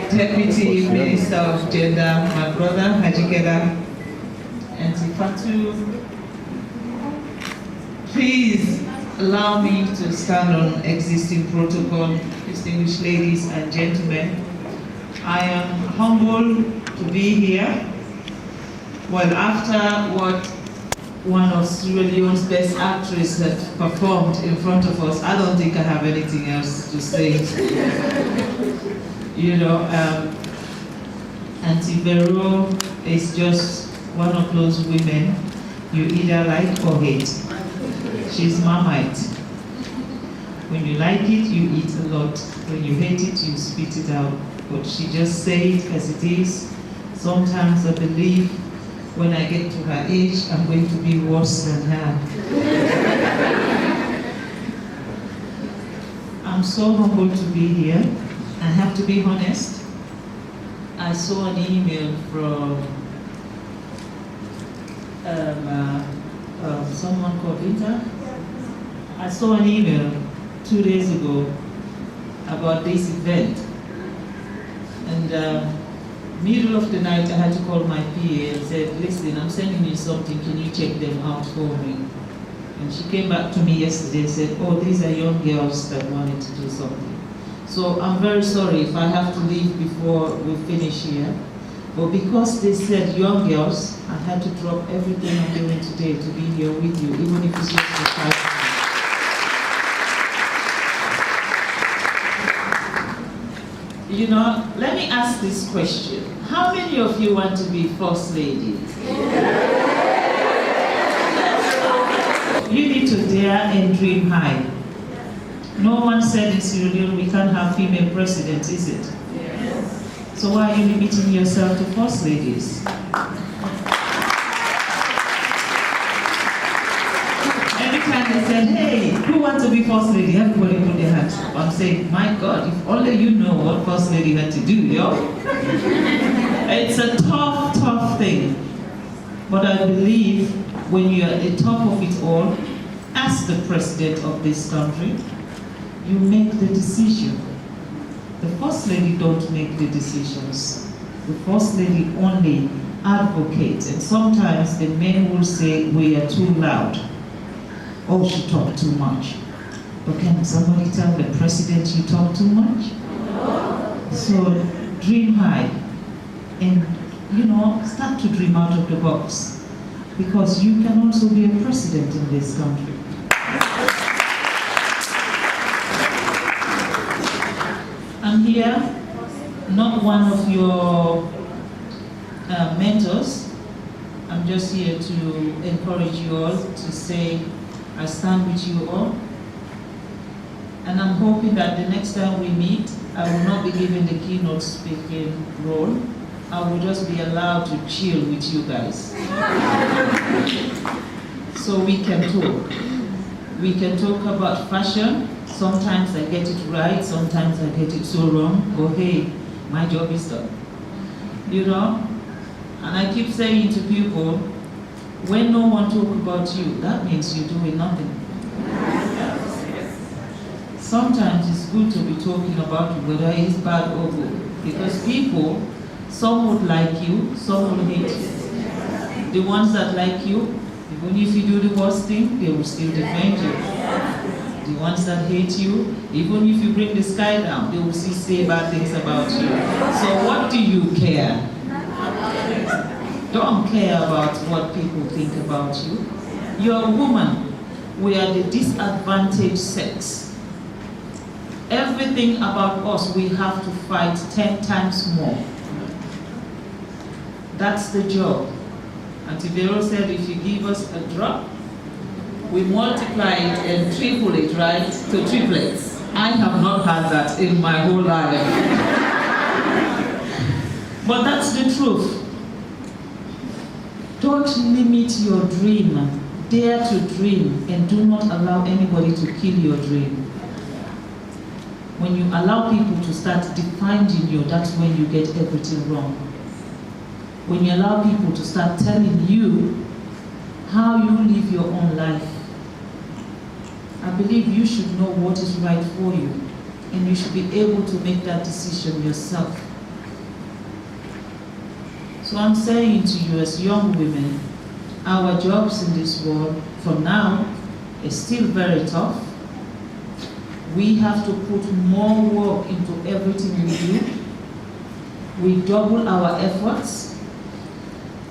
Deputy Minister of Gender, my brother, Hajikeda, and Tifatu. Please allow me to stand on existing protocol, distinguished ladies and gentlemen. I am humbled to be here. Well, after what one of Sierra Leone's best actresses had performed in front of us, I don't think I have anything else to say. You know, Auntie Vero is just one of those women you either like or hate. She's Marmite. When you like it, you eat a lot. When you hate it, you spit it out. But she just says it as it is. Sometimes I believe when I get to her age, I'm going to be worse than her. I'm so humbled to be here. I have to be honest. I saw an email from someone called Rita. I saw an email 2 days ago about this event. And middle of the night, I had to call my PA and said, listen, I'm sending you something, can you check them out for me? And she came back to me yesterday and said, oh, these are young girls that wanted to do something. So I'm very sorry if I have to leave before we finish here. But because they said young girls, I had to drop everything I'm doing today to be here with you, even if it's just for 5 minutes. You know, let me ask this question. How many of you want to be First Lady? You need to dare and dream high. No one said in Sierra Leone we can't have female presidents, is it? Yes. So why are you limiting yourself to First Ladies? Every time they said, hey, who wants to be First Lady? Everybody put their hands up. I'm saying, my God, if only you know what First Lady had to do, yo. It's a tough, tough thing. But I believe when you're at the top of it all, as the president of this country, you make the decision. The First Lady don't make the decisions. The First Lady only advocates. And sometimes the men will say, we are too loud. Oh, she talked too much. But can somebody tell the president you talk too much? So dream high. And, you know, start to dream out of the box. Because you can also be a president in this country. I'm here, not one of your mentors. I'm just here to encourage you all, to say, I stand with you all. And I'm hoping that the next time we meet, I will not be given the keynote speaking role. I will just be allowed to chill with you guys. So we can talk. We can talk about fashion. Sometimes I get it right, sometimes I get it so wrong. Oh, hey, my job is done. You know? And I keep saying to people, when no one talks about you, that means you're doing nothing. Sometimes it's good to be talking about you, whether it's bad or good. Because people, some would like you, some will hate you. The ones that like you, even if you do the worst thing, they will still defend you. The ones that hate you, even if you bring the sky down, they will still say bad things about you. So what do you care? Don't care about what people think about you. You're a woman. We are the disadvantaged sex. Everything about us, we have to fight 10 times more. That's the job. Auntie Vero said, if you give us a drop, we multiply it and triple it, right, to triplets. I have not had that in my whole life. But that's the truth. Don't limit your dream. Dare to dream and do not allow anybody to kill your dream. When you allow people to start defining you, that's when you get everything wrong. When you allow people to start telling you how you live your own life, I believe you should know what is right for you, and you should be able to make that decision yourself. So I'm saying to you as young women, our jobs in this world, for now, is still very tough. We have to put more work into everything we do. We double our efforts.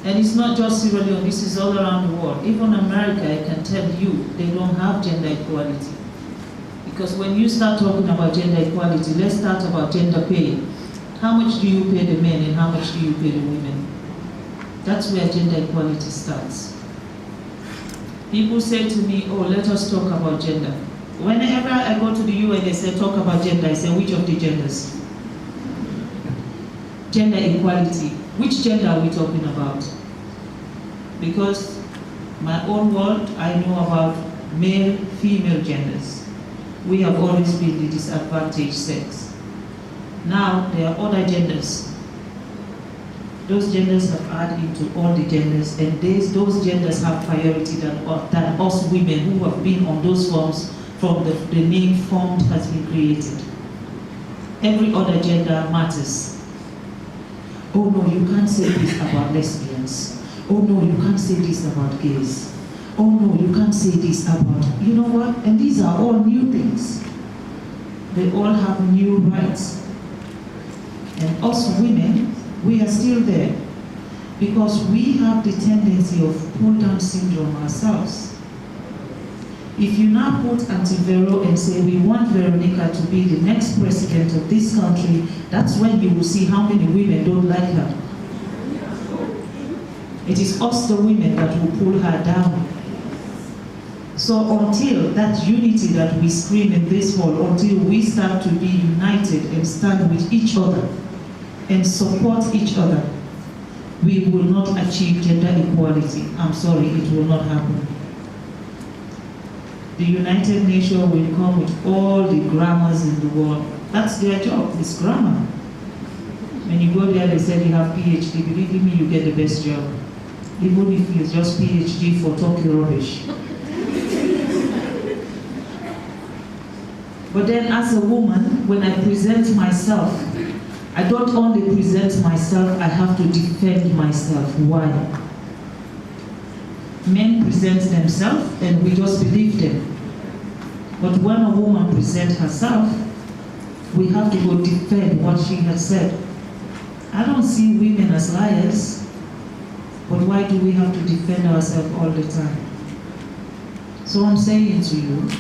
And it's not just Sierra Leone, this is all around the world. Even America, I can tell you, they don't have gender equality. Because when you start talking about gender equality, let's start about gender pay. How much do you pay the men and how much do you pay the women? That's where gender equality starts. People say to me, oh, let us talk about gender. Whenever I go to the UN, they say, talk about gender. I say, which of the genders? Gender equality. Which gender are we talking about? Because my own world, I know about male, female genders. We have always been the disadvantaged sex. Now, there are other genders. Those genders have added into all the genders, and those genders have priority than us women who have been on those forms from the name formed has been created. Every other gender matters. Oh no, you can't say this about lesbians. Oh no, you can't say this about gays. Oh no, you can't say this about, you know what? And these are all new things. They all have new rights. And us women, we are still there because we have the tendency of pull-down syndrome ourselves. If you now put Auntie Vero and say, we want Veronica to be the next president of this country, that's when you will see how many women don't like her. It is us, the women, that will pull her down. So until that unity that we scream in this hall, until we start to be united and stand with each other and support each other, we will not achieve gender equality. I'm sorry, it will not happen. The United Nations will come with all the grammars in the world. That's their job, it's grammar. When you go there, they say you have PhD. Believe me, you get the best job. Even if it's just PhD for talking rubbish. But then as a woman, when I present myself, I don't only present myself, I have to defend myself. Why? Men present themselves and we just believe them. But when a woman presents herself, we have to go defend what she has said. I don't see women as liars, but why do we have to defend ourselves all the time? So I'm saying to you,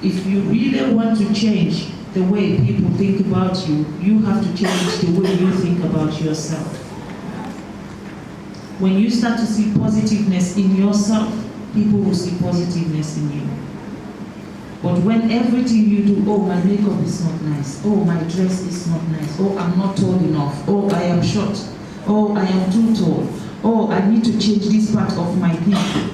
if you really want to change the way people think about you, you have to change the way you think about yourself. When you start to see positiveness in yourself, people will see positiveness in you. But when everything you do, oh, my makeup is not nice, oh, my dress is not nice, oh, I'm not tall enough, oh, I am short, oh, I am too tall, oh, I need to change this part of my thing,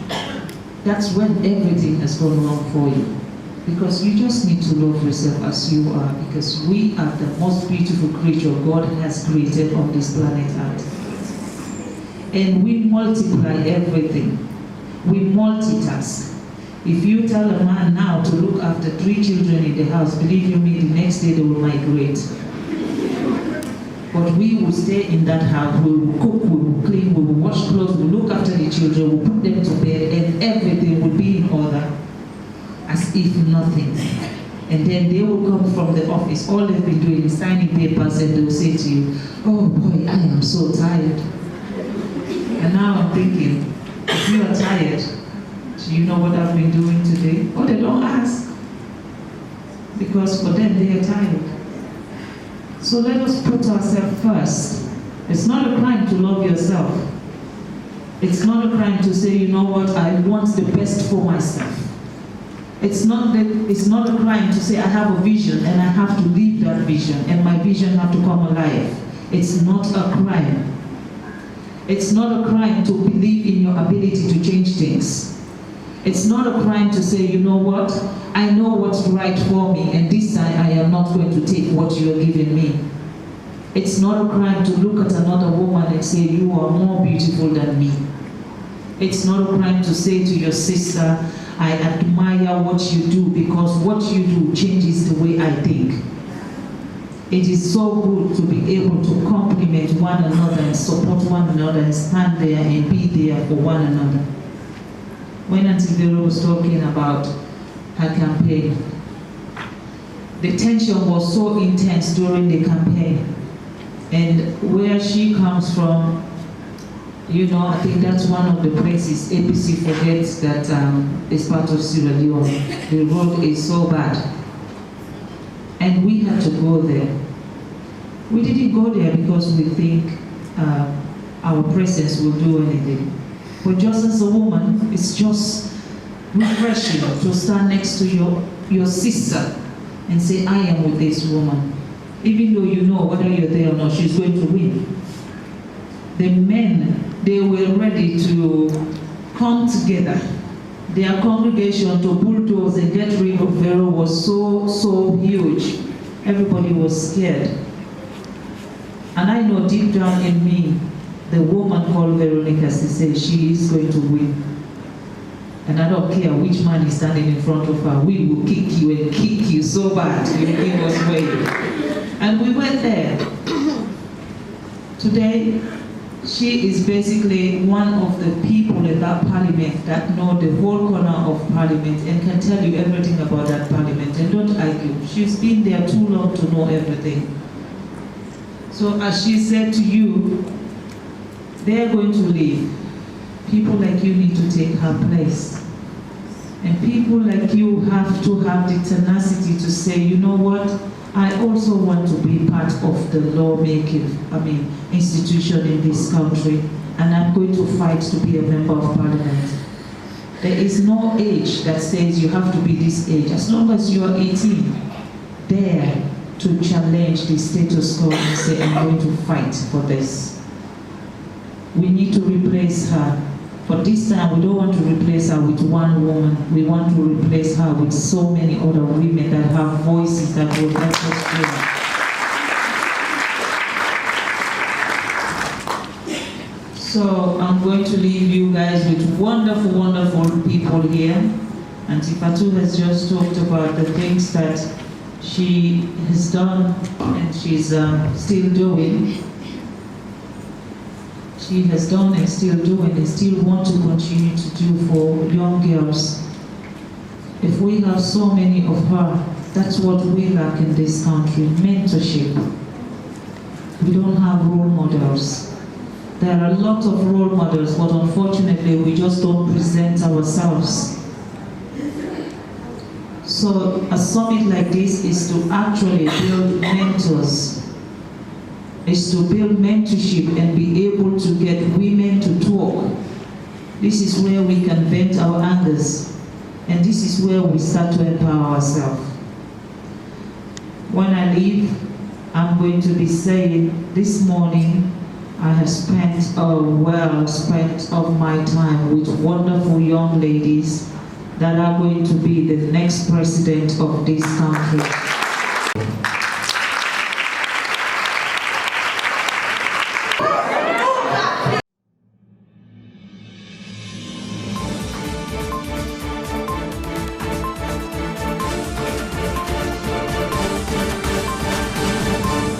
that's when everything has gone wrong for you. Because you just need to love yourself as you are, because we are the most beautiful creature God has created on this planet Earth. And we multiply everything. We multitask. If you tell a man now to look after 3 children in the house, believe you me, the next day they will migrate. But we will stay in that house, we will cook, we will clean, we will wash clothes, we will look after the children, we will put them to bed, and everything will be in order, as if nothing. And then they will come from the office, all they've been doing is signing papers, and they will say to you, oh boy, I am so tired. And now I'm thinking, if you are tired, do you know what I've been doing today? Oh, they don't ask. Because for them, they are tired. So let us put ourselves first. It's not a crime to love yourself. It's not a crime to say, you know what, I want the best for myself. It's not a crime to say I have a vision and I have to live that vision and my vision have to come alive. It's not a crime. It's not a crime to believe in your ability to change things. It's not a crime to say, you know what, I know what's right for me and this time I am not going to take what you are giving me. It's not a crime to look at another woman and say, you are more beautiful than me. It's not a crime to say to your sister, I admire what you do because what you do changes the way I think. it is so good to be able to compliment one another and support one another and stand there and be there for one another. When Auntie Vero was talking about her campaign, the tension was so intense during the campaign. And where she comes from, you know, I think that's one of the places APC forgets that is part of Sierra Leone. The road is so bad. And we had to go there. We didn't go there because we think our presence will do anything. But just as a woman, it's just refreshing to stand next to your sister and say, I am with this woman. Even though you know whether you're there or not, she's going to win. The men, they were ready to come together. Their congregation to bulldoze and get rid of Vero was so huge. Everybody was scared. And I know deep down in me, the woman called Veronica said she is going to win. And I don't care which man is standing in front of her, we will kick you and kick you so bad you give us way. And we went there. Today, she is basically one of the people in that parliament that know the whole corner of parliament and can tell you everything about that parliament. And don't argue. She's been there too long to know everything. So as she said to you, they're going to leave. People like you need to take her place. And people like you have to have the tenacity to say, you know what? I also want to be part of the lawmaking, institution in this country, and I'm going to fight to be a member of parliament. There is no age that says you have to be this age. As long as you are 18, dare to challenge the status quo and say, I'm going to fight for this. We need to replace her. But this time, we don't want to replace her with one woman. We want to replace her with so many other women that have voices that will help us grow. So I'm going to leave you guys with wonderful, wonderful people here. Auntie Fatu has just talked about the things that she has done and she's still doing. She has done and still doing and still want to continue to do for young girls. If we have so many of her, that's what we lack in this country, mentorship. We don't have role models. There are a lot of role models, but unfortunately we just don't present ourselves. So a summit like this is to actually build mentors. Is to build mentorship and be able to get women to talk. This is where we can vent our angers. And this is where we start to empower ourselves. When I leave, I'm going to be saying, this morning, I have spent a well spent of my time with wonderful young ladies that are going to be the next president of this country.